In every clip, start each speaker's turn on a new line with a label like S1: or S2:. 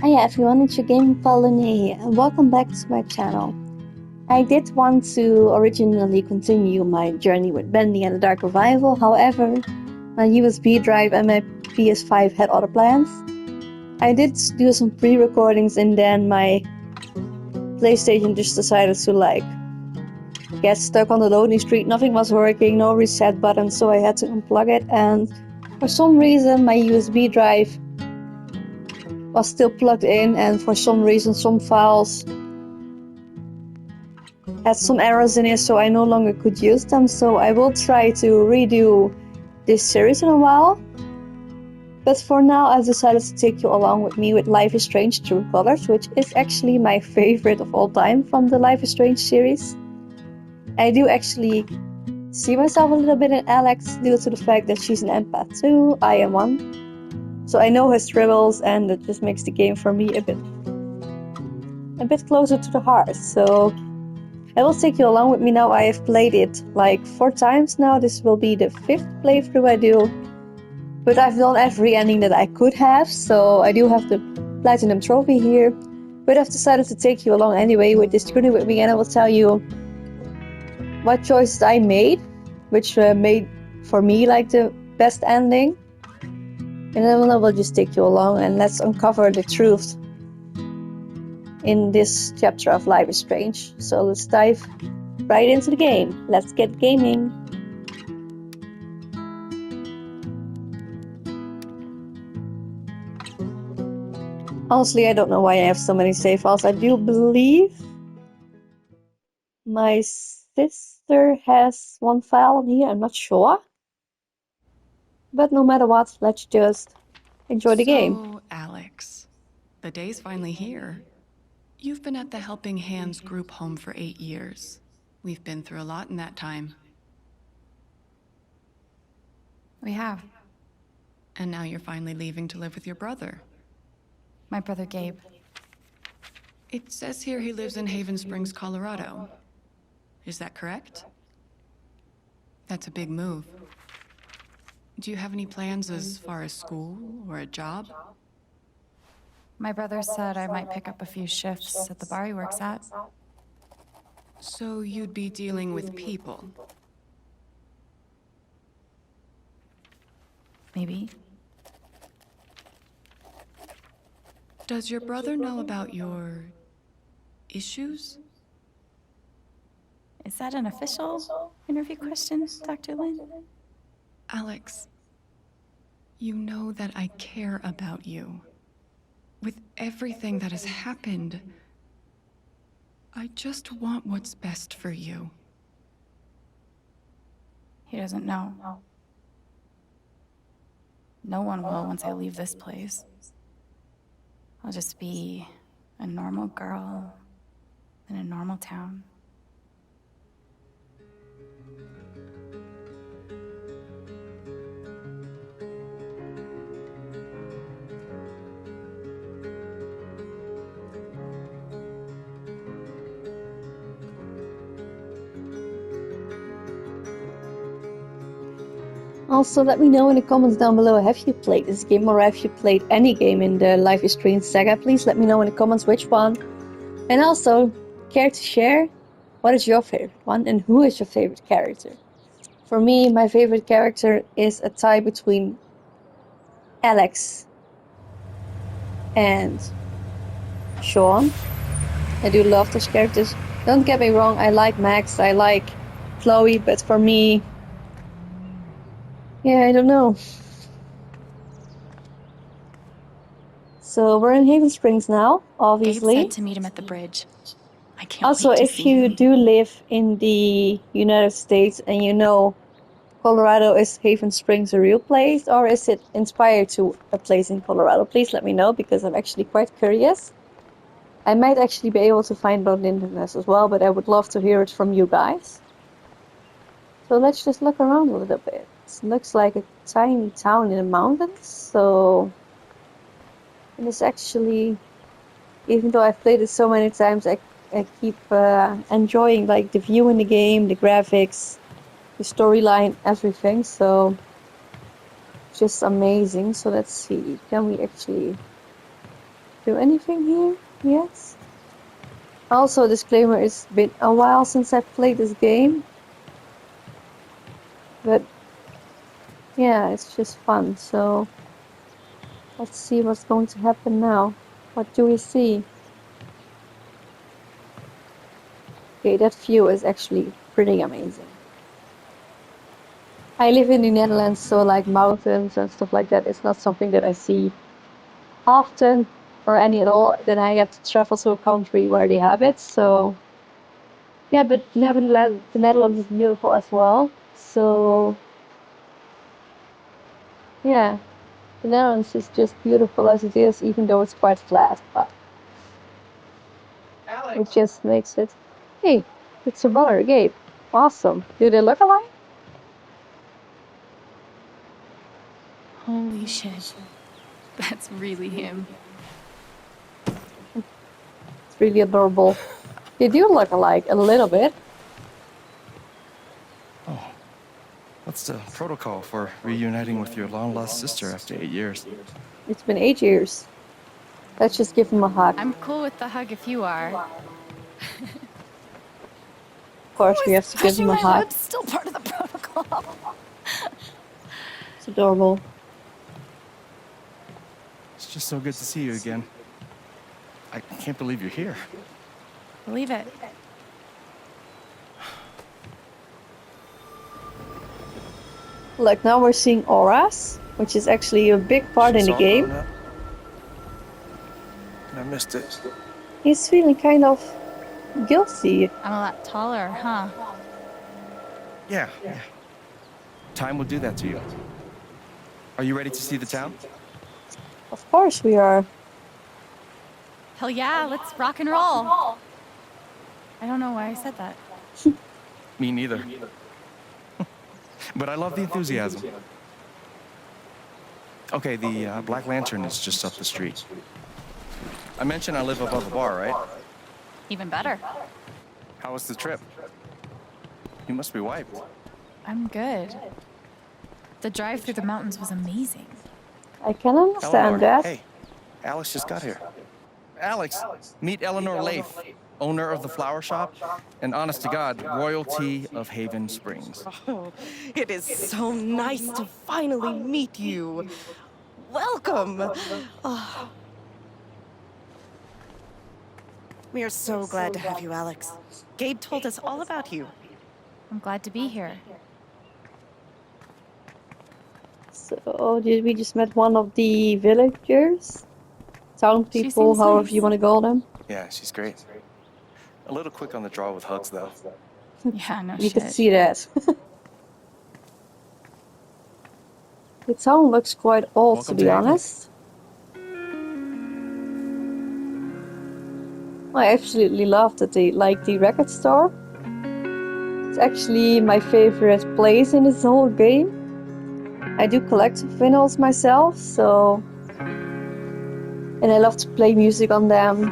S1: Hi everyone, it's your gaming colony and welcome back to my channel. I did want to originally continue my journey with Bendy and the Dark Revival, however, my USB drive and my PS5 had other plans. I did do some pre-recordings and then my PlayStation just decided to get stuck on the loading screen. Nothing was working, no reset button, so I had to unplug it, and for some reason my USB drive was still plugged in, and for some reason some files had some errors in it, so I no longer could use them. So I will try to redo this series in a while. But for now, I've decided to take you along with me with Life is Strange True Colors, which is actually my favorite of all time from the Life is Strange series. I do actually see myself a little bit in Alex due to the fact that she's an empath too. I am one. So I know her struggles, and that just makes the game for me a bit closer to the heart. So I will take you along with me now. I have played it like 4 times now. This will be the 5th playthrough I do. But I've done every ending that I could have, so I do have the Platinum Trophy here. But I've decided to take you along anyway with this journey with me, and I will tell you what choices I made, which made for me like the best ending. And then I will just take you along and let's uncover the truth in this chapter of Life is Strange. So let's dive right into the game. Let's get gaming. Honestly, I don't know why I have so many save files. I do believe my sister has one file on here. I'm not sure. But no matter what, let's just enjoy the game.
S2: So, Alex, the day's finally here. You've been at the Helping Hands group home for 8 years. We've been through a lot in that time.
S3: We have.
S2: And now you're finally leaving to live with your brother.
S3: My brother Gabe.
S2: It says here he lives in Haven Springs, Colorado. Is that correct? That's a big move. Do you have any plans as far as school or a job?
S3: My brother said I might pick up a few shifts at the bar he works at.
S2: So you'd be dealing with people?
S3: Maybe.
S2: Does your brother know about your issues?
S3: Is that an official interview question, Dr. Lin?
S2: Alex, you know that I care about you. With everything that has happened, I just want what's best for you.
S3: He doesn't know. No one will once I leave this place. I'll just be a normal girl in a normal town.
S1: Also, let me know in the comments down below, have you played this game or have you played any game in the Life is Strange saga? Please let me know in the comments which one. And also, care to share? What is your favorite one and who is your favorite character? For me, my favorite character is a tie between Alex and Sean. I do love those characters. Don't get me wrong, I like Max, I like Chloe, but for me, yeah, I don't know. So we're in Haven Springs now, obviously.
S3: Gabe said to meet him at the bridge. I can't
S1: Also,
S3: wait to
S1: if
S3: see
S1: you
S3: him.
S1: do live in the United States and you know Colorado, is Haven Springs a real place or is it inspired to a place in Colorado? Please let me know because I'm actually quite curious. I might actually be able to find it on the internet as well, but I would love to hear it from you guys. So let's just look around a little bit. It looks like a tiny town in the mountains, so it is actually, even though I've played it so many times, I keep enjoying like the view in the game, the graphics, the storyline, everything. So just amazing. So let's see, can we actually do anything here yet. Also, disclaimer, it's been a while since I played this game. But yeah, it's just fun. So let's see what's going to happen now. What do we see? Okay, that view is actually pretty amazing. I live in the Netherlands, so like mountains and stuff like that, it's not something that I see often or any at all. Then I have to travel to a country where they have it. So yeah, but nevertheless, the Netherlands is beautiful as well. So yeah, the Netherlands is just beautiful as it is, even though it's quite flat. But it just makes it. Hey, it's a brother, Gabe. Awesome. Do they look alike?
S3: Holy shit. That's really him.
S1: It's really adorable. They do look alike a little bit.
S4: Oh, what's the protocol for reuniting with your long-lost sister after 8 years?
S1: It's been 8 years. Let's just give him a hug.
S3: I'm cool with the hug if you are.
S1: Of course, we have to give him a hug.
S3: It's still part of the protocol.
S1: It's adorable.
S4: It's just so good to see you again. I can't believe you're here.
S3: Believe it.
S1: Like now we're seeing auras, which is actually a big part in the game.
S4: I missed it.
S1: He's feeling kind of guilty.
S3: I'm a lot taller, huh?
S4: Yeah. Time will do that to you. Are you ready to see the town?
S1: Of course we are.
S3: Hell yeah, let's rock and roll. I don't know why I said that.
S4: Me neither. But I love the enthusiasm. Okay, the Black Lantern is just up the street. I mentioned I live above a bar, right?
S3: Even better.
S4: How was the trip? You must be wiped.
S3: I'm good. The drive through the mountains was amazing.
S1: I can understand
S4: Eleanor,
S1: that.
S4: hey, Alex just got here. Alex, meet Eleanor Lath, owner of the flower shop, and honest to God, royalty of Haven Springs.
S5: Oh, it is so nice to finally meet you. Welcome. Oh. We are so glad to have you, Alex. Gabe told us all about you.
S3: I'm glad to be here.
S1: So did we just met one of the villagers? Town
S3: She
S1: people,
S3: seems
S1: however
S3: nice.
S1: you want to call them.
S4: Yeah, she's great. A little quick on the draw with hugs, though.
S3: Yeah, no
S1: You
S3: shit.
S1: can see that. The town looks quite old,
S4: Welcome
S1: to be
S4: to Haven.
S1: honest. I absolutely love that they like the record store. It's actually my favorite place in this whole game. I do collect vinyls myself, so... And I love to play music on them.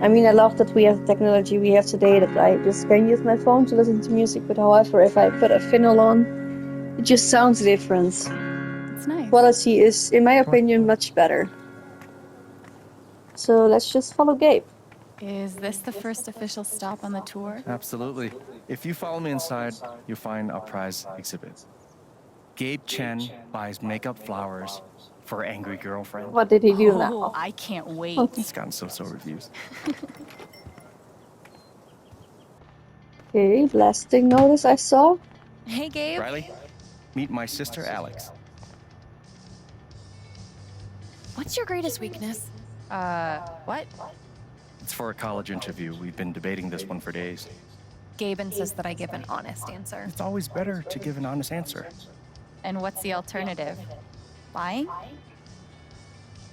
S1: I mean, I love that we have the technology we have today, that I just can use my phone to listen to music, but however, if I put a vinyl on, it just sounds different.
S3: It's nice.
S1: Quality is, in my opinion, much better. So let's just follow Gabe.
S3: Is this the first official stop on the tour?
S4: Absolutely. If you follow me inside, you'll find our prize exhibit. Gabe Chen buys makeup flowers for her angry girlfriend.
S1: What did he do
S3: Oh,
S1: now?
S3: I can't wait.
S4: It's gotten so-so reviews.
S1: Okay, blasting notice I saw.
S3: Hey, Gabe.
S4: Riley, meet my sister Alex.
S6: What's your greatest weakness?
S3: What?
S4: It's for a college interview. We've been debating this one for days.
S6: Gabe insists that I give an honest answer.
S4: It's always better to give an honest answer.
S3: And what's the alternative? Lying?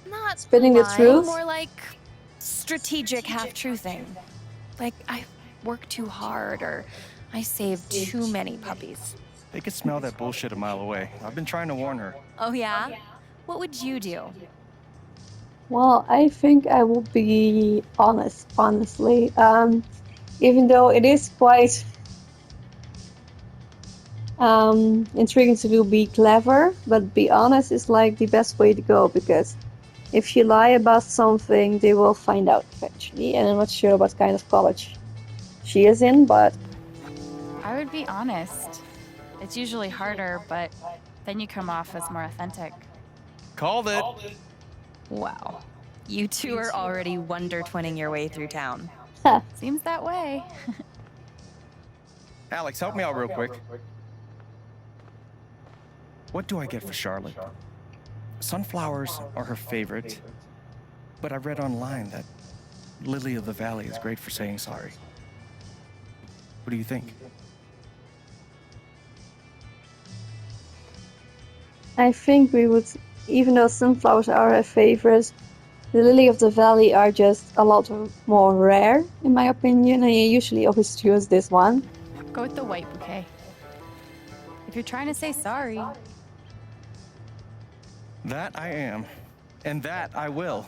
S6: Not
S1: Spinning the
S6: lying,
S1: truth?
S6: more like strategic half-truthing. Like, I work too hard, or I save too many puppies.
S4: They could smell that bullshit a mile away. I've been trying to warn her.
S6: Oh yeah? What would you do?
S1: Well, I think I will be honest, honestly. Even though it is quite intriguing to do, be clever, but be honest is like the best way to go, because If you lie about something, they will find out eventually. And I'm not sure what kind of college she is in, but
S3: I would be honest. It's usually harder, but then you come off as more authentic.
S4: Called it.
S6: Wow. You two are already wonder twinning your way through town.
S3: Seems that way.
S4: Alex, help me out real quick. What do I get for Charlotte? Sunflowers are her favorite, but I read online that Lily of the Valley is great for saying sorry. What do you think?
S1: I think we would, even though sunflowers are her favorite, the lily of the valley are just a lot more rare, in my opinion, and I usually always choose this one.
S3: Go with the white bouquet. If you're trying to say sorry,
S4: That I am, and that I will.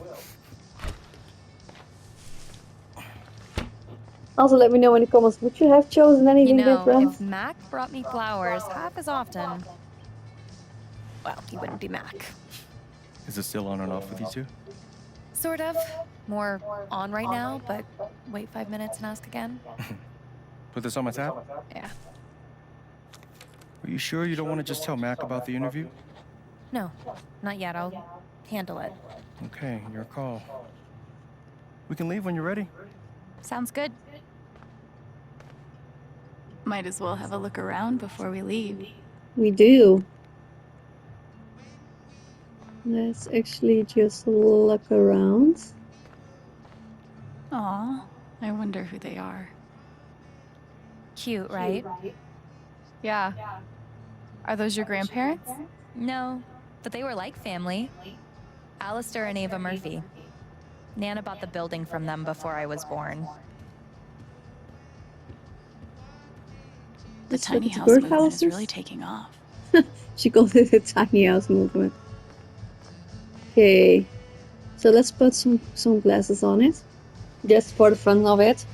S1: Also, let me know in the comments, would you have chosen anything
S6: You know,
S1: different?
S6: if Mac brought me flowers half as often, well, he wouldn't be Mac.
S4: Is it still on and off with you two?
S6: Sort of. More on right now, but wait 5 minutes and ask again.
S4: Put this on my tab?
S6: Yeah.
S4: Are you sure you don't want to just tell Mac about the interview?
S6: No, not yet. I'll handle it.
S4: Okay, your call. We can leave when you're ready.
S3: sounds good. Might as well have a look around before we leave.
S1: We do. Let's actually just look around.
S3: Aw, I wonder who they are.
S6: Cute, right?
S3: Yeah. Are those your grandparents?
S6: No, but they were like family. Alistair and Ava Murphy. Nana bought the building from them before I was born.
S3: The
S1: Let's look
S3: tiny
S1: at the
S3: house movement is
S1: birdhouses.
S3: really taking off.
S1: She called it a tiny house movement. Okay, so let's put some sunglasses on it, just for the fun of it.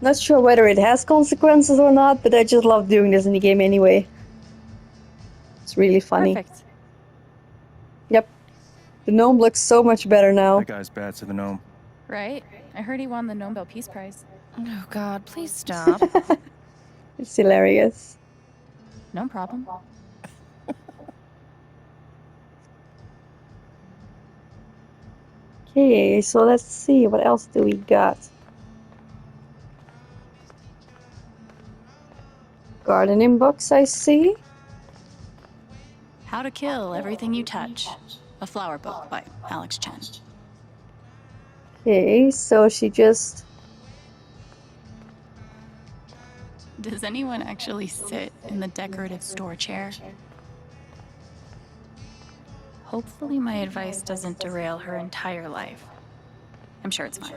S1: Not sure whether it has consequences or not, but I just love doing this in the game anyway. It's really funny.
S3: Perfect.
S1: Yep, the gnome looks so much better now.
S4: That guy's bad to the gnome.
S3: Right? I heard he won the Nobel Peace Prize.
S6: Oh God, please stop.
S1: It's hilarious.
S3: No problem.
S1: Okay, so let's see, what else do we got? Gardening books, I see.
S3: How to Kill Everything You Touch. A flower book by Alex Chen.
S1: Okay, so she just...
S3: Does anyone actually sit in the decorative store chair? Hopefully my advice doesn't derail her entire life. I'm sure it's fine.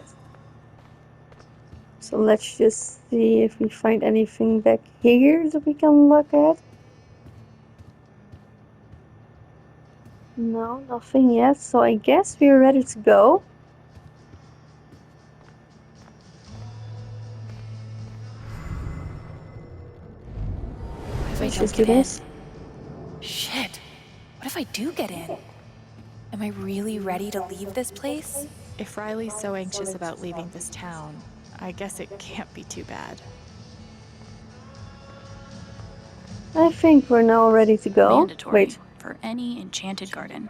S1: So let's just see if we find anything back here that we can look at. No, nothing yet, so I guess we're ready to go.
S3: What if I
S1: Let's
S3: don't
S1: just do
S3: get in?
S1: this.
S6: Shit. What if I do get in? Am I really ready to leave this place?
S3: If Riley's so anxious about leaving this town, I guess it can't be too bad.
S1: I think we're now ready to go.
S3: Mandatory
S1: Wait,
S3: for any enchanted garden.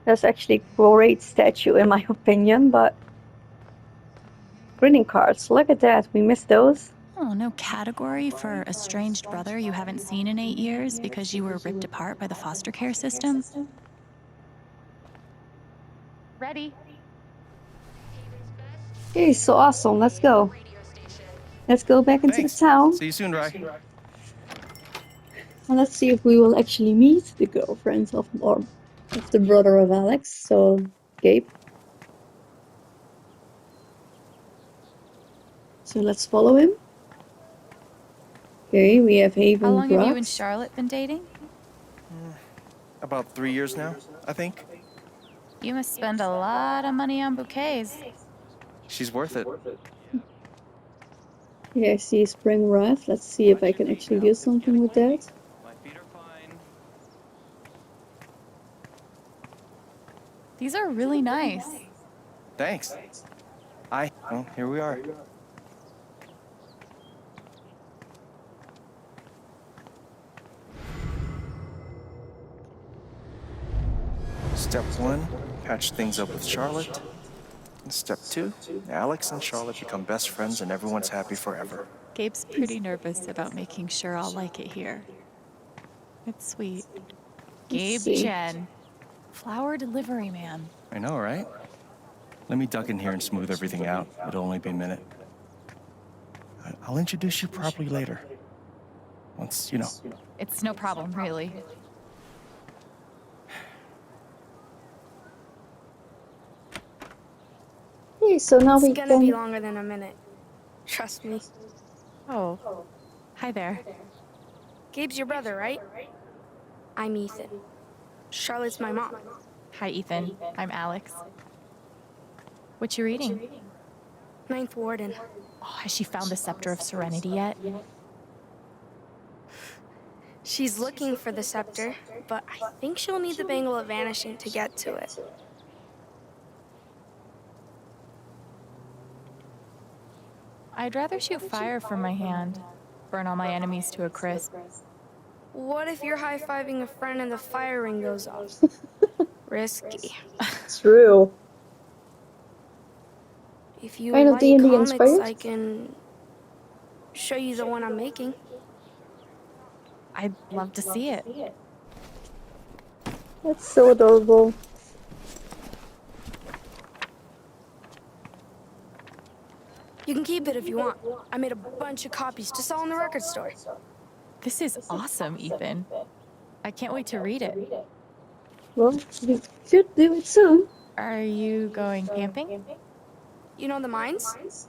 S1: that's actually a great statue in my opinion, but... Greeting cards, look at that, we missed those.
S3: Oh, no category for estranged brother you haven't seen in 8 years because you were ripped apart by the foster care system? Ready.
S1: Okay, so awesome, let's go. Let's go back into
S4: Thanks.
S1: the town.
S4: See you soon, Rye.
S1: And let's see if we will actually meet the girlfriend of the brother of Alex, so Gabe. So let's follow him. Okay, we have Haven
S3: How long have you and
S1: Brooks.
S3: Charlotte been dating?
S4: About 3 years now, I think.
S3: You must spend a lot of money on bouquets.
S4: She's worth it.
S1: Okay, I see Spring Wrath. Let's see if I can actually do something with that.
S4: My feet are fine.
S3: These are really nice.
S4: Thanks. Well, here we are. Step 1, patch things up with Charlotte. Step 2, Alex and Charlotte become best friends and everyone's happy forever.
S3: Gabe's pretty nervous about making sure I'll like it here. It's sweet. Gabe
S1: see.
S3: Chen. Flower delivery man.
S4: I know, right? Let me duck in here and smooth everything out. It'll only be a minute. I'll introduce you properly later. Once, you know.
S3: It's no problem, really.
S1: Okay, so now we
S7: It's gonna be
S1: can...
S7: longer than a minute. Trust me.
S3: Oh, hi there.
S7: Gabe's your brother, right? I'm Ethan. Charlotte's my mom.
S3: Hi, Ethan. I'm Alex. What you reading?
S7: Ninth Warden.
S3: Oh, has she found the Scepter of Serenity yet?
S7: She's looking for the scepter, but I think she'll need the Bangle of Vanishing to get to it.
S3: I'd rather shoot fire from my hand. Burn all my enemies to a crisp.
S7: What if you're high-fiving a friend and the fire ring goes off? Risky.
S1: True.
S7: If you
S1: Kind of
S7: like
S1: D&D
S7: comics,
S1: inspired?
S7: I can show you the one I'm making.
S3: I'd love to see it.
S1: That's so adorable.
S7: You can keep it if you want. I made a bunch of copies to sell in the record store.
S3: This is awesome, Ethan. I can't wait to read it.
S1: Well, we should do it soon.
S3: Are you going camping?
S7: You know the mines?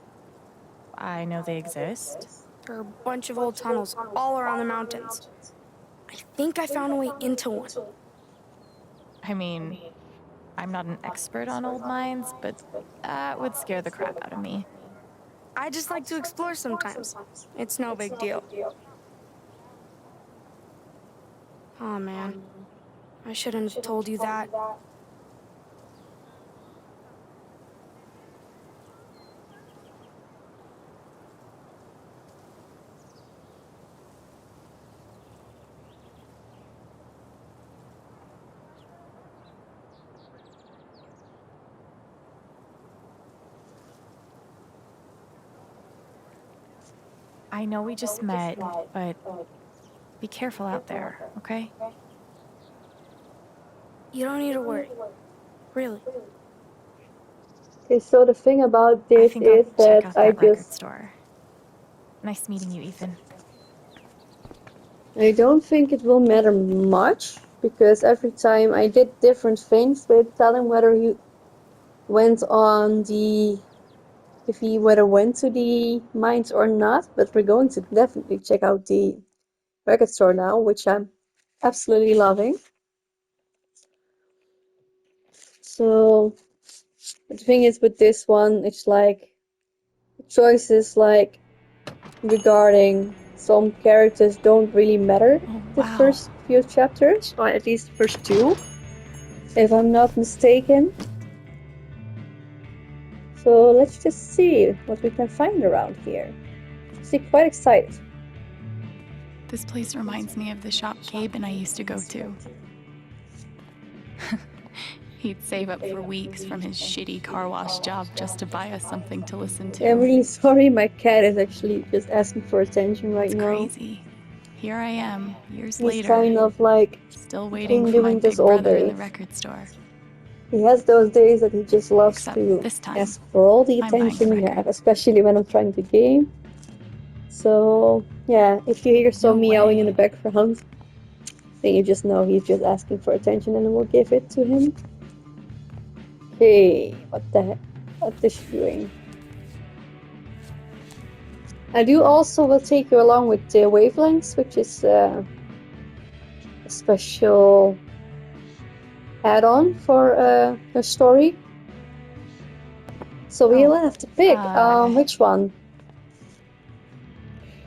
S3: I know they exist.
S7: There are a bunch of old tunnels all around the mountains. I think I found a way into one.
S3: I mean, I'm not an expert on old mines, but that would scare the crap out of me.
S7: I just like to explore sometimes. It's no big deal. Oh man, I shouldn't have told you that.
S3: I know we just met, but be careful out there, okay?
S7: You don't need to worry. Really.
S1: Okay, so the thing about
S3: I
S1: this
S3: think I'll
S1: is
S3: check
S1: that
S3: out
S1: I
S3: that record
S1: just...
S3: store. Nice meeting you, Ethan.
S1: I don't think it will matter much, because every time I did different things with telling whether he went on the... if he whether went to the mines or not, but we're going to definitely check out the record store now, which I'm absolutely loving. So the thing is with this one, it's like choices like regarding some characters don't really matter
S3: Oh,
S1: the
S3: wow.
S1: first few chapters, or at least the first two, if I'm not mistaken. So let's just see what we can find around here. I'm quite excited.
S2: This place reminds me of the shop Gabe and I used to go to. He'd save up for weeks from his shitty car wash job just to buy us something to listen to.
S1: I'm really sorry, my cat is actually just asking for attention right
S2: It's
S1: now.
S2: crazy. Here I am, years
S1: He's
S2: later,
S1: kind of like
S2: still waiting
S1: been
S2: for my
S1: doing this
S2: big
S1: all
S2: brother in
S1: day.
S2: the record store.
S1: He has those days that he just loves
S2: Except
S1: to
S2: this time,
S1: ask for all the
S2: I'm buying
S1: attention
S2: the
S1: we
S2: record.
S1: have, especially when I'm trying to game. So yeah, if you hear some
S2: No
S1: meowing
S2: way.
S1: in the background, then you just know he's just asking for attention and we'll give it to him. Okay, what the heck? What is she doing? I do also will take you along with the wavelengths, which is a special add-on for her story. So we'll have to pick which one.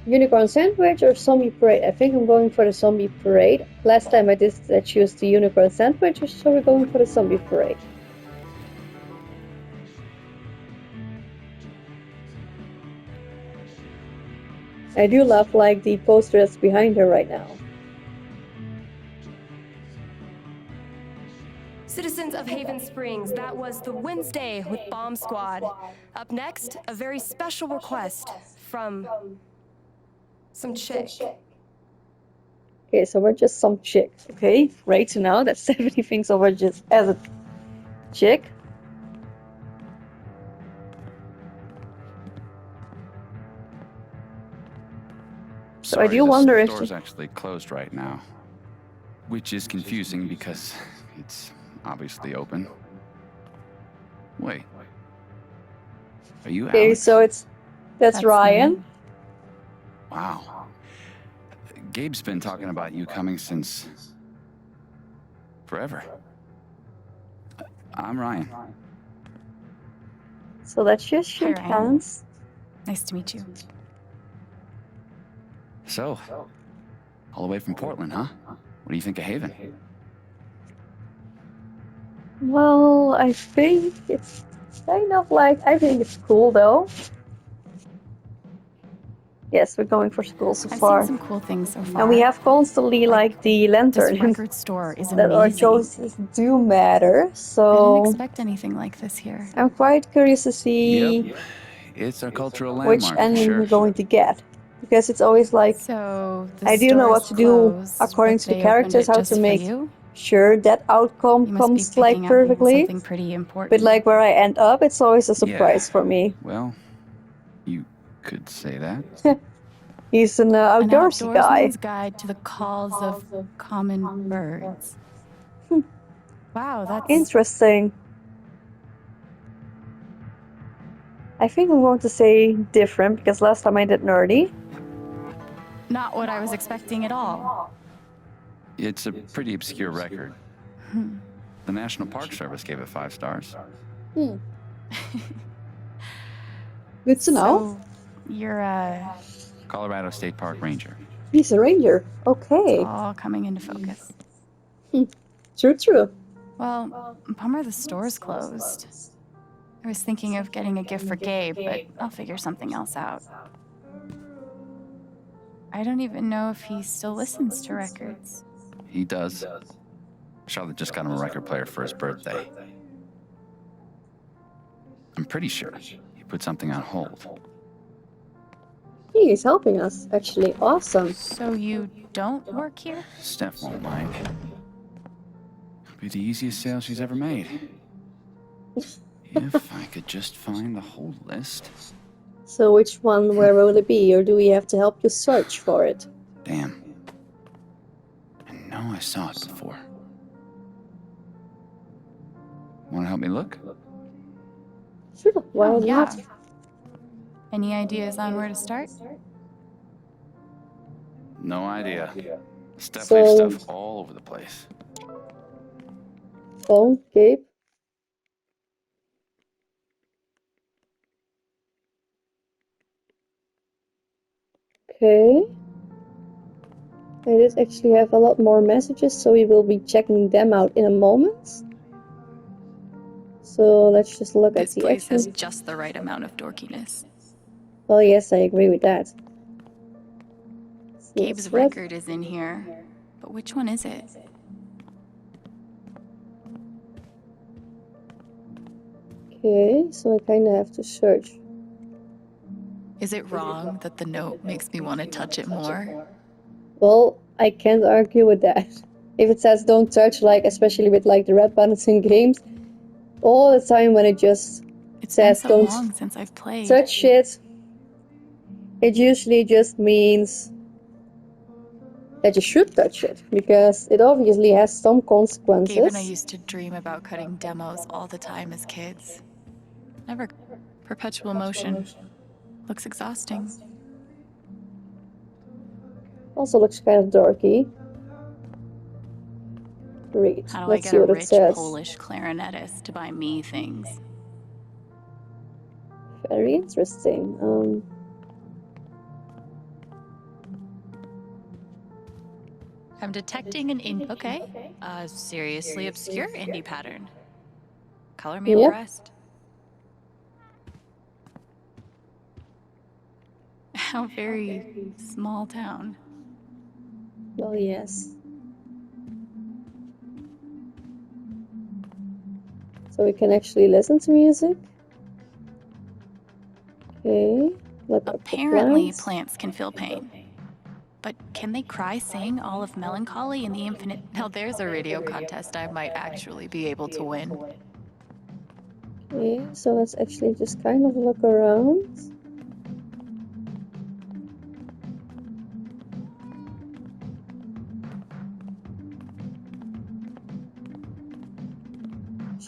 S1: Unicorn Sandwich or Zombie Parade? I think I'm going for the Zombie Parade. Last time I did choose the Unicorn Sandwich, so we're going for the Zombie Parade. I do love like the poster that's behind her right now.
S8: Citizens of Haven Springs, that was the Wednesday with Bomb Squad. Up next, a very special request from some chick.
S1: Okay, so we're just some chick. Okay, great to know that Stephanie thinks of her just as a chick. So I
S9: Sorry,
S1: do wonder if
S9: store's actually closed right now. Which is confusing because it's obviously open. Wait. Are you
S1: okay,
S9: Alex?
S1: so that's Ryan.
S3: me.
S9: Wow. Gabe's been talking about you coming since... forever. I'm Ryan.
S1: So let's just shake
S3: Ryan.
S1: hands.
S3: Nice to meet you.
S9: So, all the way from Portland, huh? What do you think of Haven?
S1: Well, I think it's kind of like, I think it's cool though. Yes, we're going for school so
S3: I've
S1: far.
S3: seen some cool things so far.
S1: And we have constantly like the
S3: This
S1: lantern
S3: record store is
S1: that our
S3: amazing.
S1: choices do matter.
S3: I didn't
S1: So
S3: expect anything like this here.
S1: I'm quite curious to see
S9: Yep. It's a cultural
S1: which
S9: landmark for
S1: ending
S9: sure.
S1: we're going to get. Because it's always like,
S3: So the
S1: I do
S3: store
S1: know what
S3: is
S1: to do
S3: closed,
S1: according
S3: but
S1: to the
S3: they opened
S1: characters,
S3: it
S1: how
S3: just
S1: to
S3: for
S1: make
S3: you?
S1: sure that outcome
S3: You must be
S1: comes like
S3: picking up
S1: perfectly.
S3: something pretty important.
S1: But like where I end up, it's always a surprise
S9: Yeah.
S1: for me.
S9: Well, you could say that.
S1: He's an
S3: An
S1: outdoorsy guy.
S3: outdoorsman's guide to the calls of common birds. Wow, that's
S1: Interesting. I think I'm going to say different because last time I did nerdy.
S3: not what I was expecting at all.
S9: It's a pretty obscure record. The National Park Service gave it 5 stars.
S1: Good to know.
S3: So you're
S9: Colorado State Park Ranger.
S1: He's a ranger. Okay.
S3: all coming into focus.
S1: True.
S3: Well, bummer the store's closed. I was thinking of getting a gift for Gabe, but I'll figure something else out. I don't even know if he still listens to records.
S9: He does. Charlotte just got him a record player for his birthday. I'm pretty sure he put something on hold.
S1: He's helping us, actually. Awesome.
S3: So you don't work here?
S9: Steph won't mind. It'll be the easiest sale she's ever made. If I could just find the whole list.
S1: So which one, where will it be? Or do we have to help you search for it?
S9: Damn. I know I saw it before. Want to help me look?
S1: Sure, why
S3: Oh,
S1: not?
S3: yeah. Any ideas on where to start?
S9: No idea. Steph leaves
S1: So-
S9: stuff all over the place.
S1: Oh, Gabe. Okay. I did actually have a lot more messages, so we will be checking them out in a moment. So let's just look at
S3: This
S1: the
S3: place has
S1: action.
S3: just the right amount of dorkiness.
S1: Well, yes, I agree with that. So
S3: Gabe's
S1: let's look.
S3: record is in here, but which one is it?
S1: Okay, so I kind of have to search.
S3: Is it wrong that the note makes me want to touch it more?
S1: Well, I can't argue with that. If it says don't touch, like especially with like the red buttons in games, all the time when it just
S3: It's been
S1: says
S3: so
S1: don't
S3: long since I've played.
S1: touch it, it usually just means that you should touch it, because it obviously has some
S3: Gabe and I
S1: consequences.
S3: used to dream about cutting demos all the time as kids. Never perpetual motion. Looks exhausting.
S1: Also looks kind of dorky. Read.
S3: How do I
S1: Let's
S3: get
S1: see
S3: a
S1: what it
S3: rich
S1: says.
S3: Polish clarinetist to buy me things?
S1: Very interesting.
S3: I'm detecting a seriously obscure indie pattern. Color me
S1: Yep.
S3: impressed. How very small town.
S1: Well, yes. So we can actually listen to music. Okay. Look up the
S3: Apparently,
S1: plants.
S3: plants can feel pain. But can they cry, sing all of melancholy in the infinite?
S2: Now there's a radio contest I might actually be able to win.
S1: Okay, so let's actually just kind of look around.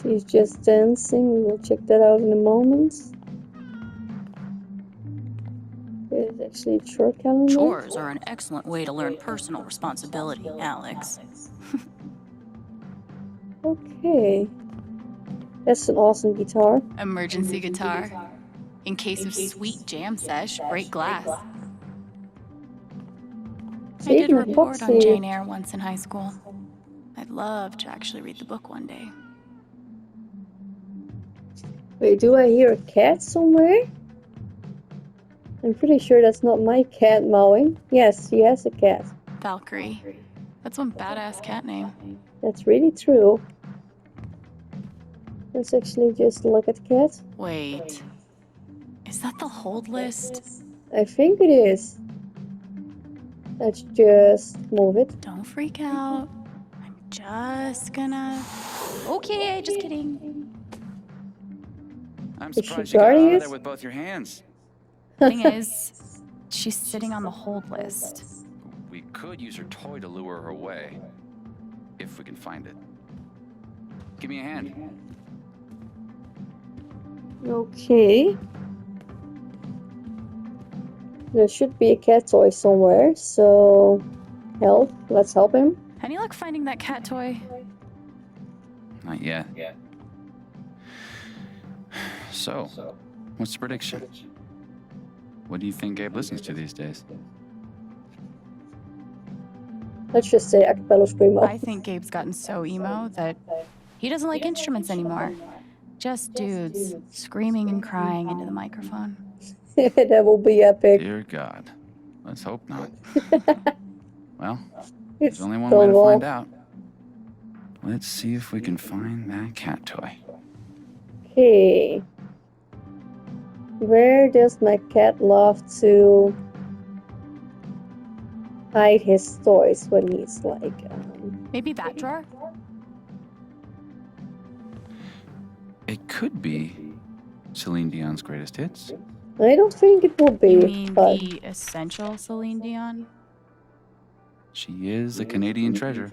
S1: She's just dancing. We will check that out in a moment. There's actually a chore calendar.
S3: Chores are an excellent way to learn personal responsibility, Alex.
S1: Okay. That's an awesome guitar.
S3: Emergency guitar. In case of sweet jam sesh, break glass. I did a report on Jane Eyre once in high school. I'd love to actually read the book one day.
S1: Wait, do I hear a cat somewhere? I'm pretty sure that's not my cat mowing. Yes, she has a cat.
S3: Valkyrie. That's one badass cat name.
S1: That's really true. Let's actually just look at the cat.
S3: Wait. Is that the hold list?
S1: I think it is. Let's just move it.
S3: Don't freak out. I'm just gonna... Okay, just kidding.
S9: I'm
S1: Is she
S9: surprised you got
S1: guarding
S9: out of
S1: us?
S9: there with both your hands.
S3: Thing is, she's sitting on the hold list.
S9: We could use her toy to lure her away. If we can find it. Give me a hand.
S1: Okay. There should be a cat toy somewhere, so let's help him.
S3: Any luck finding that cat toy?
S9: Not yet. So, what's the prediction? What do you think Gabe listens to these days?
S1: Let's just say acapella screamo.
S3: I think Gabe's gotten so emo that he doesn't like instruments anymore. Just dudes screaming and crying into the microphone.
S1: That will be epic.
S9: Dear God. Let's hope not. Well,
S1: It's
S9: there's only one way to
S1: Stonewall.
S9: find out. Let's see if we can find that cat toy.
S1: Okay. Where does my cat love to hide his toys when he's like...
S3: Maybe that drawer?
S9: It could be Celine Dion's greatest hits.
S1: I don't think it will be,
S3: You mean
S1: but
S3: the essential Celine Dion?
S9: She is a Canadian treasure.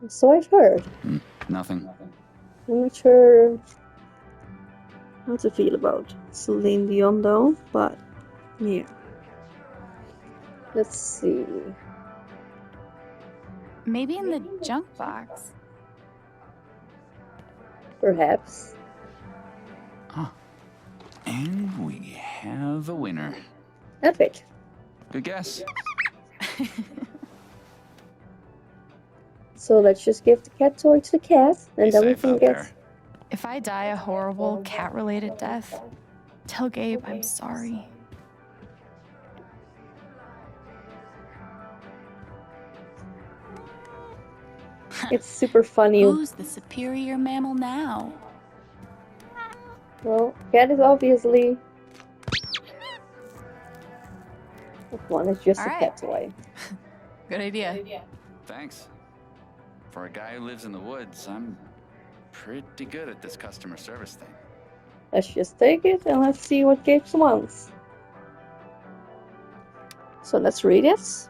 S1: so I've heard.
S9: Nothing.
S1: I'm not sure how to feel about Celine Dion though, but yeah. Let's see.
S3: Maybe in the junk box.
S1: Perhaps.
S9: And we have a winner.
S1: Epic.
S9: Good guess.
S1: So let's just give the cat toy to the cat, and
S9: Be
S1: then we
S9: safe
S1: can
S9: out
S1: get...
S9: there.
S3: If I die a horrible cat-related death, tell Gabe I'm sorry.
S1: It's super funny.
S3: Who's the superior mammal now?
S1: Well, cat is obviously... This one is just
S3: All
S1: a
S3: right.
S1: cat toy.
S3: Good idea.
S9: Thanks. For a guy who lives in the woods, I'm pretty good at this customer service thing.
S1: Let's just take it and let's see what Gabe wants. So let's read it.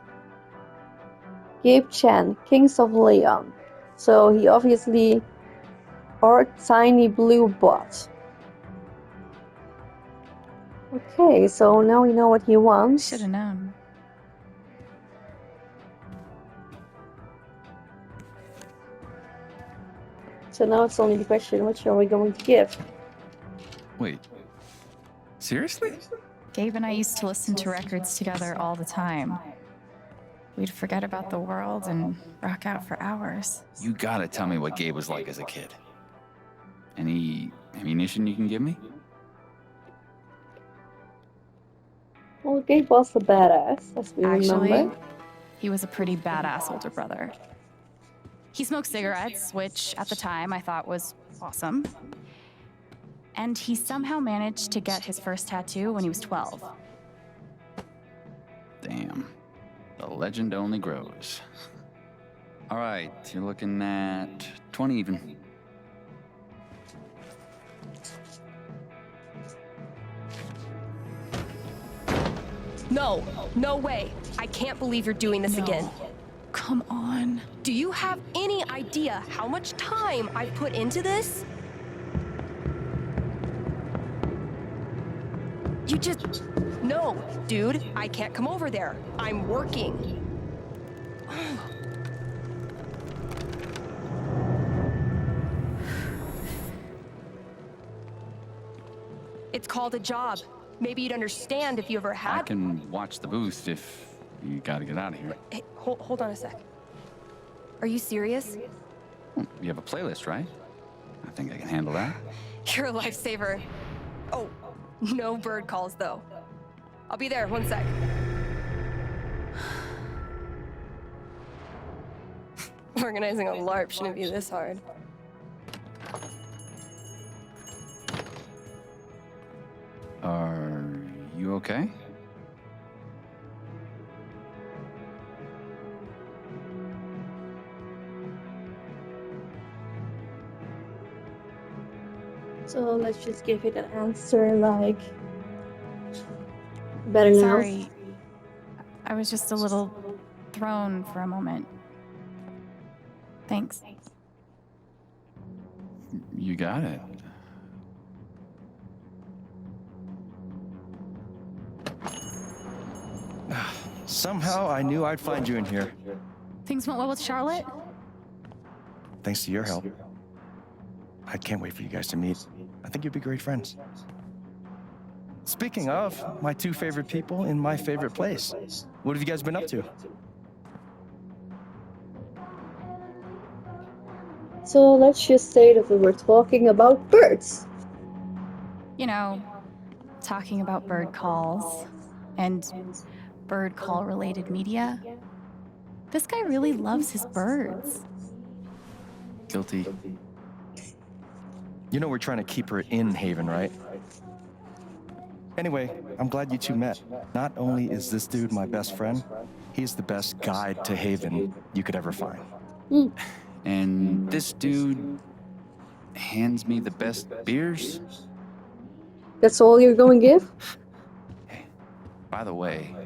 S1: Gabe Chan, Kings of Leon. So he obviously... Our tiny blue bot. Okay, so now we know what he wants.
S3: Should have known.
S1: So now it's only the question, which are we going to give?
S9: Wait. Seriously?
S3: Gabe and I used to listen to records together all the time. We'd forget about the world and rock out for hours.
S9: You gotta tell me what Gabe was like as a kid. Any ammunition you can give me?
S1: Well, Gabe was a badass, as we
S3: Actually,
S1: remember.
S3: he was a pretty badass older brother. He smoked cigarettes, which at the time I thought was awesome. And he somehow managed to get his first tattoo when he was 12.
S9: Damn. The legend only grows. All right, you're looking at 20 even.
S8: No, no way. I can't believe you're doing this again.
S3: Come on.
S8: Do you have any idea how much time I've put into this? You just... No, dude, I can't come over there. I'm working. It's called a job. Maybe you'd understand if you ever
S9: I
S8: had...
S9: can watch the booth if you gotta get out of here.
S8: Hey, hold on a sec. Are you serious?
S9: You have a playlist, right? I think I can handle that.
S8: You're a lifesaver. Oh, no bird calls, though. I'll be there, 1 sec. Organizing a LARP shouldn't be this hard.
S9: Are you okay?
S1: So let's just give it an answer like better now.
S3: Sorry. I was just a little thrown for a moment. Thanks.
S9: You got it.
S4: Somehow I knew I'd find you in here.
S3: Things went well with Charlotte?
S4: Thanks to your help. I can't wait for you guys to meet. I think you'd be great friends. Speaking of, my two favorite people in my favorite place. What have you guys been up to?
S1: So let's just say that we were talking about birds.
S3: You know, talking about bird calls and bird call related media. This guy really loves his birds.
S9: Guilty.
S4: You know we're trying to keep her in Haven, right? Anyway, I'm glad you two met. Not only is this dude my best friend, he's the best guide to Haven you could ever find.
S9: And this dude hands me the best beers?
S1: That's all you're going to give?
S9: Hey, by the way,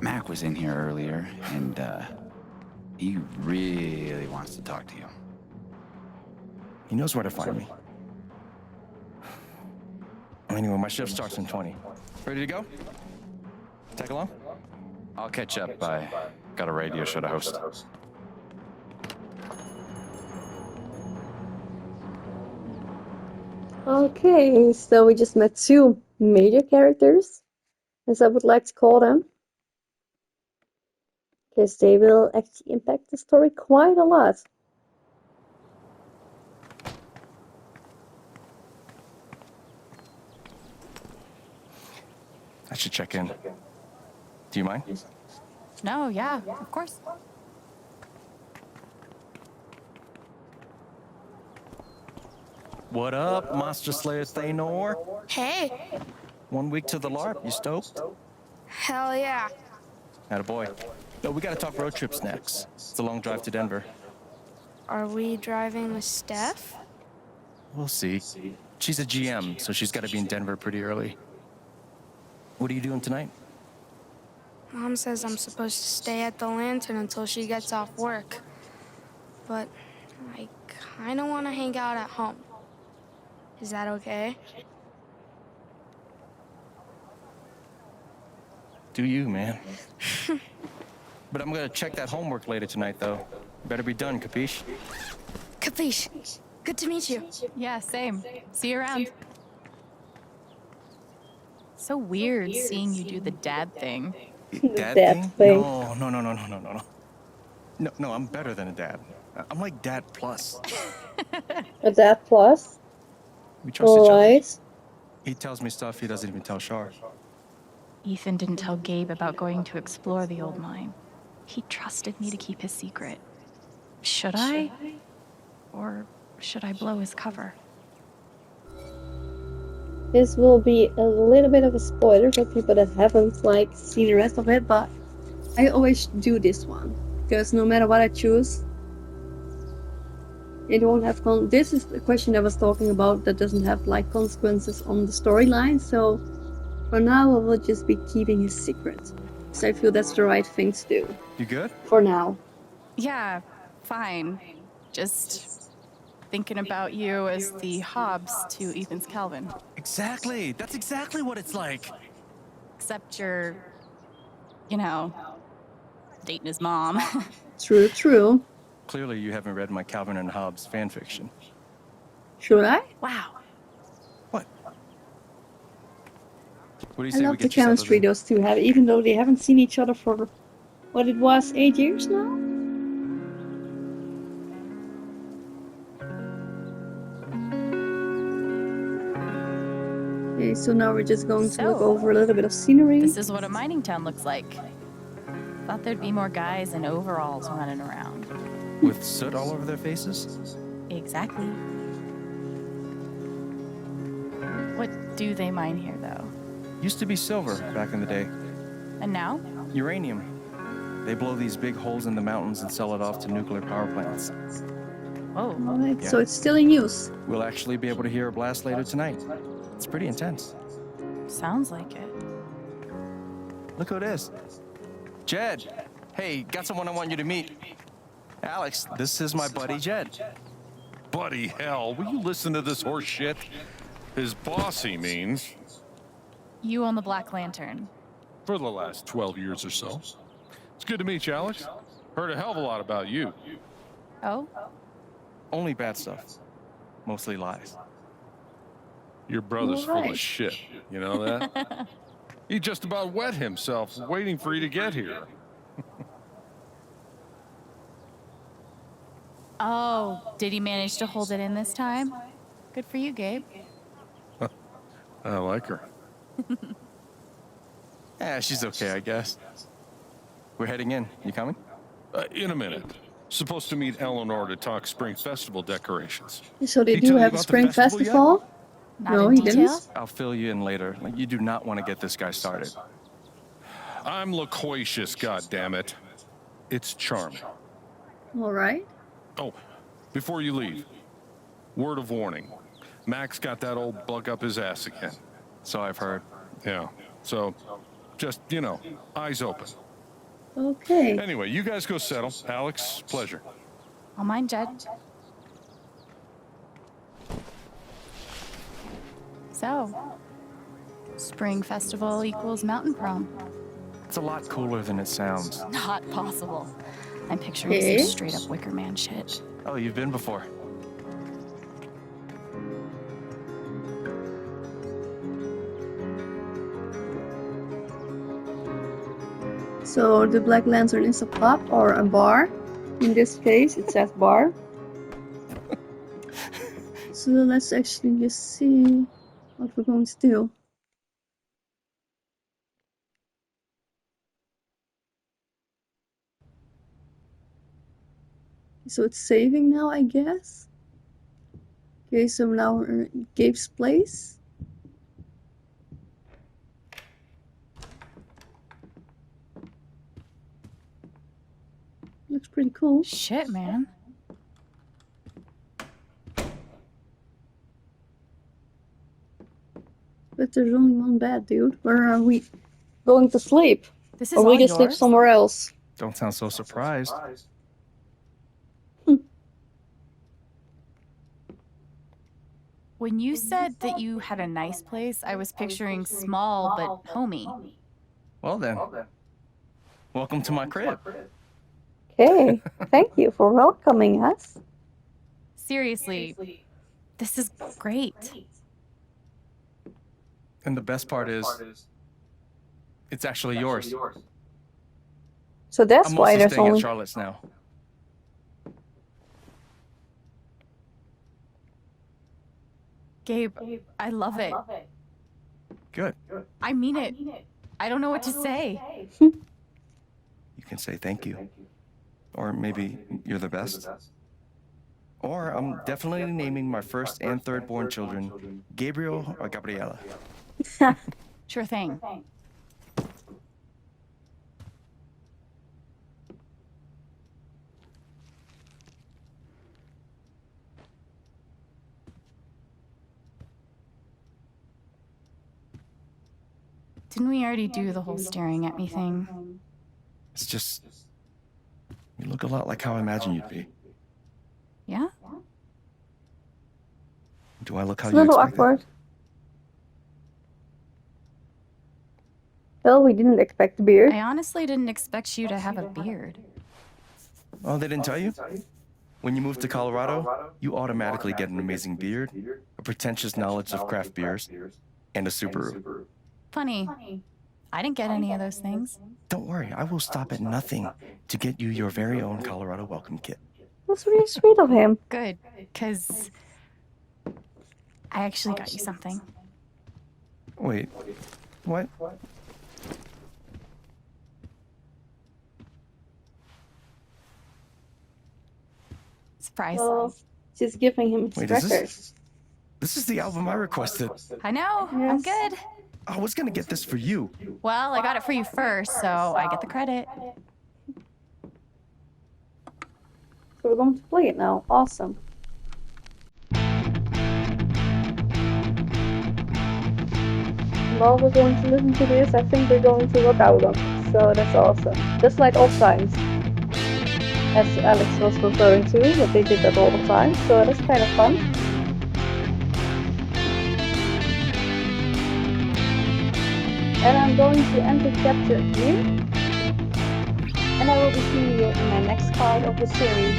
S9: Mac was in here earlier, and he really wants to talk to you.
S4: He knows where to find me. Anyway, my shift starts in 20. Ready to go? Tag along?
S9: I'll catch up. I got a radio show to host.
S1: Okay, so we just met two major characters, as I would like to call them. Because they will actually impact the story quite a lot.
S4: I should check in. Do you mind?
S3: No, yeah, of course.
S4: What up, Monster Slayer Thanor?
S7: Hey,
S4: 1 week to the LARP, you stoked?
S7: hell yeah.
S4: Attaboy. No, we gotta talk road trips next. It's a long drive to Denver.
S7: Are we driving with Steph?
S4: We'll see. She's a GM, so she's gotta be in Denver pretty early. What are you doing tonight?
S7: Mom says I'm supposed to stay at the Lantern until she gets off work. But I kinda wanna hang out at home. Is that okay?
S4: Do you, man? But I'm gonna check that homework later tonight, though. Better be done, capiche?
S7: Capiche. Good to meet you.
S3: Yeah, same. See you around. So weird seeing you do the dad thing.
S4: Dad
S1: Dad
S4: thing?
S1: thing.
S4: No, I'm better than a dad. I'm like Dad Plus.
S1: A dad plus?
S4: We trust each other.
S1: Alright.
S4: He tells me stuff he doesn't even tell Shar.
S3: Ethan didn't tell Gabe about going to explore the old mine. He trusted me to keep his secret. Should I? Or should I blow his cover?
S1: This will be a little bit of a spoiler for people that haven't like seen the rest of it, but I always do this one because no matter what I choose, it won't have this is the question I was talking about that doesn't have like consequences on the storyline. So for now, I will just be keeping his secret because I feel that's the right thing to do.
S4: You good?
S1: For now.
S3: Yeah, fine. Just thinking about you as the Hobbs to Ethan's Calvin.
S4: Exactly. That's exactly what it's like.
S3: Except you're, you know, dating his mom.
S1: True, true.
S4: Clearly, you haven't read my Calvin and Hobbes fanfiction.
S1: Should I?
S3: Wow.
S4: What? What do you
S1: I
S4: say we
S1: love the
S4: get you settled
S1: chemistry
S4: in?
S1: those two have, even though they haven't seen each other for what it was, 8 years now? Okay, so now we're just going to look over a little bit of scenery.
S3: This is what a mining town looks like. Thought there'd be more guys in overalls running around.
S4: With soot all over their faces?
S3: Exactly. What do they mine here, though?
S4: Used to be silver back in the day.
S3: And now?
S4: Uranium. They blow these big holes in the mountains and sell it off to nuclear power plants.
S3: Whoa.
S1: Alright,
S4: Yeah.
S1: so it's still in use.
S4: We'll actually be able to hear a blast later tonight. It's pretty intense.
S3: Sounds like it.
S4: Look who it is. Jed. Hey, got someone I want you to meet. Alex, this is my buddy Jed.
S10: Buddy hell, will you listen to this horse shit? His boss, he means.
S3: You own the Black Lantern.
S10: For the last 12 years or so. It's good to meet you, Alex. Heard a hell of a lot about you.
S3: Oh?
S4: Only bad stuff. Mostly lies.
S10: Your brother's full
S1: Alright.
S10: of shit. You know that? He just about wet himself waiting for you to get here.
S3: Oh, did he manage to hold it in this time? Good for you, Gabe.
S10: I like her.
S4: Yeah, she's okay, I guess. We're heading in. You coming?
S10: In a minute. Supposed to meet Eleanor to talk Spring Festival decorations.
S1: So they
S10: He
S1: do
S10: tell you
S1: have a
S10: about the
S1: spring
S10: festival yet?
S1: festival?
S3: Not
S1: No,
S3: in
S1: he
S3: detail?
S1: didn't.
S4: I'll fill you in later. Like, you do not want to get this guy started.
S10: I'm loquacious, goddammit. It's charming.
S1: Alright.
S10: Oh, before you leave, word of warning. Max got that old bug up his ass again.
S4: So I've heard.
S10: Yeah, so just, you know, eyes open.
S1: Okay.
S10: Anyway, you guys go settle. Alex, pleasure.
S3: I'll mind Jed. So, Spring Festival equals Mountain Prom.
S4: It's a lot cooler than it sounds.
S3: Not possible. I'm picturing
S1: Okay.
S3: some straight up Wicker Man shit.
S4: Oh, you've been before.
S1: So the Black Lantern is a pub or a bar. In this case, it says bar. So let's actually just see what we're going to do. So it's saving now, I guess. Okay, so now we're at Gabe's place. Looks pretty cool.
S3: Shit, man.
S1: But there's only one bed, dude. Where are we going to sleep?
S3: This is
S1: Or
S3: all
S1: we just sleep
S3: yours?
S1: somewhere else?
S4: Don't sound so surprised.
S3: When you said that you had a nice place, I was picturing small but homey.
S4: Well then, welcome to my crib.
S1: Okay, thank you for welcoming us.
S3: Seriously, this is great.
S4: And the best part is, it's actually yours.
S1: So that's
S4: I'm
S1: why
S4: also
S1: there's
S4: staying
S1: only...
S4: at Charlotte's now.
S3: Gabe, I love it.
S4: Good.
S3: I mean it. I don't know what to say.
S4: You can say thank you. Or maybe you're the best. Or I'm definitely naming my first and third born children Gabriel or Gabriela.
S3: Sure thing. Didn't we already do the whole staring at me thing?
S4: It's just, you look a lot like how I imagined you'd be.
S3: Yeah?
S4: Do I look how
S1: It's a
S4: you
S1: little
S4: expected?
S1: awkward. Well, we didn't expect the beard.
S3: I honestly didn't expect you to have a beard.
S4: Oh, they didn't tell you? When you move to Colorado, you automatically get an amazing beard, a pretentious knowledge of craft beers, and a Subaru.
S3: Funny. I didn't get any of those things.
S4: Don't worry, I will stop at nothing to get you your very own Colorado welcome kit.
S1: That's really sweet of him.
S3: Good, because I actually got you something.
S4: Wait, what?
S3: Surprise.
S1: Well, she's giving him his
S4: Wait, is
S1: record.
S4: this is the album I requested.
S3: I know, I'm good.
S4: I was gonna get this for you.
S3: Well, I got it for you first, so I get the credit.
S1: So we're going to play it now. Awesome. While we're going to listen to this, I think we're going to rock out on it. So that's awesome. Just like old times. As Alex was referring to, that they did that all the time. So that's kind of fun. And I'm going to end the chapter here. And I will be seeing you in my next part of the series.